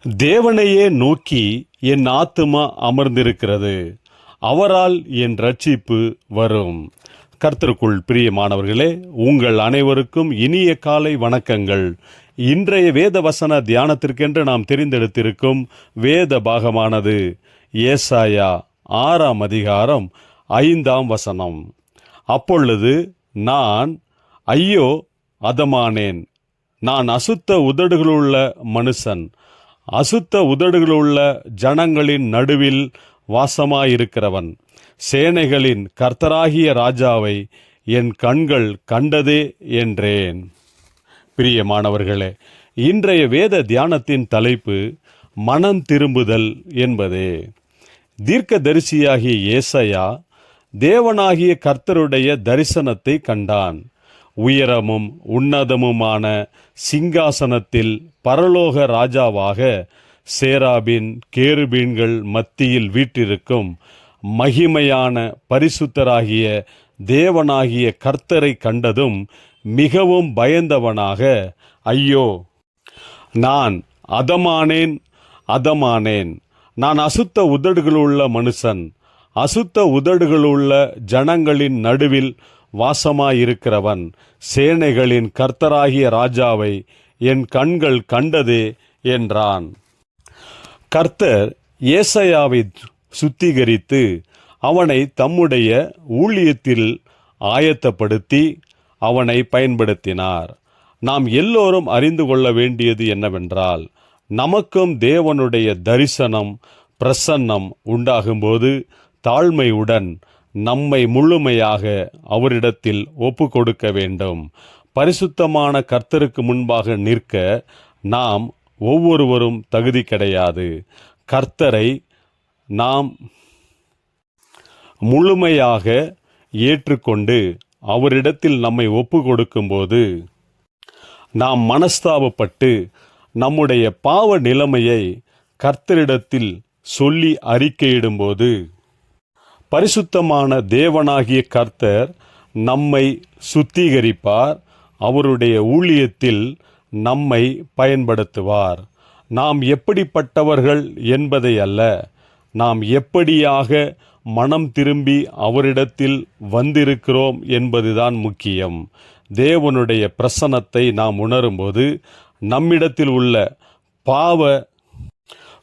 தேவனையே நோக்கி என் ஆத்துமா அமர்ந்திருக்கிறது, அவரால் என் ரட்சிப்பு வரும். கர்த்தருக்குள் பிரியமானவர்களே, உங்கள் அனைவருக்கும் இனிய காலை வணக்கங்கள். இன்றைய வேத வசன தியானத்திற்கென்று நாம் தெரிந்தெடுத்திருக்கும் வேத பாகமானது ஏசாயா 6ஆம் அதிகாரம் 5ஆம் வசனம். அப்பொழுது நான், ஐயோ அதமானேன், நான் அசுத்த உதடுகளுள்ள மனுஷன், அசுத்த உதடுகளுள்ள ஜனங்களின் நடுவில் வாசமாயிருக்கிறவன், சேனைகளின் கர்த்தராகிய ராஜாவை என் கண்கள் கண்டதே என்றேன். பிரியமானவர்களே, இன்றைய வேத தியானத்தின் தலைப்பு மனம் திரும்புதல் என்பதே. தீர்க்கதரிசியாகிய ஏசாயா தேவனாகிய கர்த்தருடைய தரிசனத்தை கண்டான். உயரமும் உன்னதமுமான சிங்காசனத்தில் பரலோக ராஜாவாக சேராபின் கேருபீன்கள் மத்தியில் வீற்றிருக்கும் மகிமையான பரிசுத்தராகிய தேவனாகிய கர்த்தரை கண்டதும் மிகவும் பயந்தவனாக, ஐயோ நான் அதமானேன், அதமானேன், நான் அசுத்த உதடுகளுள்ள மனுஷன், அசுத்த உதடுகளுள்ள ஜனங்களின் நடுவில் வாசமாயிருக்கிறவன், சேனைகளின் கர்த்தராகிய ராஜாவை என் கண்கள் கண்டதே என்றான். கர்த்தர் ஏசாயாவை சுத்திகரித்து அவனை தம்முடைய ஊழியத்தில் ஆயத்தப்படுத்தி அவனை பயன்படுத்தினார். நாம் எல்லோரும் அறிந்து கொள்ள வேண்டியது என்னவென்றால், நமக்கும் தேவனுடைய தரிசனம் பிரசன்னம் உண்டாகும்போது தாழ்மையுடன் நம்மை முழுமையாக அவரிடத்தில் ஒப்பு கொடுக்க வேண்டும். பரிசுத்தமான கர்த்தருக்கு முன்பாக நிற்க நாம் ஒவ்வொருவரும் தகுதி கிடையாது. கர்த்தரை நாம் முழுமையாக ஏற்றுக்கொண்டு அவரிடத்தில் நம்மை ஒப்பு கொடுக்கும்போது, நாம் மனஸ்தாபப்பட்டு நம்முடைய பாவ நிலைமையை கர்த்தரிடத்தில் சொல்லி அறிக்கையிடும்போது, பரிசுத்தமான தேவனாகிய கர்த்தர் நம்மை சுத்திகரிப்பார், அவருடைய ஊழியத்தில் நம்மை பயன்படுத்துவார். நாம் எப்படிப்பட்டவர்கள் என்பதை அல்ல, நாம் எப்படியாக மனம் திரும்பி அவரிடத்தில் வந்திருக்கிறோம் என்பதுதான் முக்கியம். தேவனுடைய பிரசன்னத்தை நாம் உணரும்போது நம்மிடத்தில் உள்ள பாவ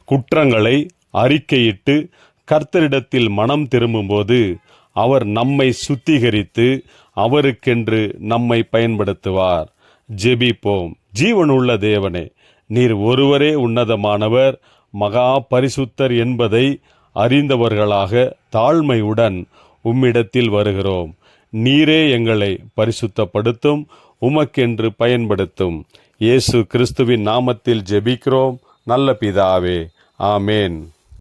குற்றங்களை அறிக்கையிட்டு கர்த்தரிடத்தில் மனம் திரும்பும்போது அவர் நம்மை சுத்திகரித்து அவருக்கென்று நம்மை பயன்படுத்துவார். ஜெபிப்போம். ஜீவனுள்ள தேவனே, நீர் ஒருவரே உன்னதமானவர், மகா பரிசுத்தர் என்பதை அறிந்தவர்களாக தாழ்மையுடன் உம்மிடத்தில் வருகிறோம். நீரே எங்களை பரிசுத்தப்படுத்தும், உமக்கென்று பயன்படுத்தும். இயேசு கிறிஸ்துவின் நாமத்தில் ஜெபிக்கிறோம் நல்ல பிதாவே, ஆமேன்.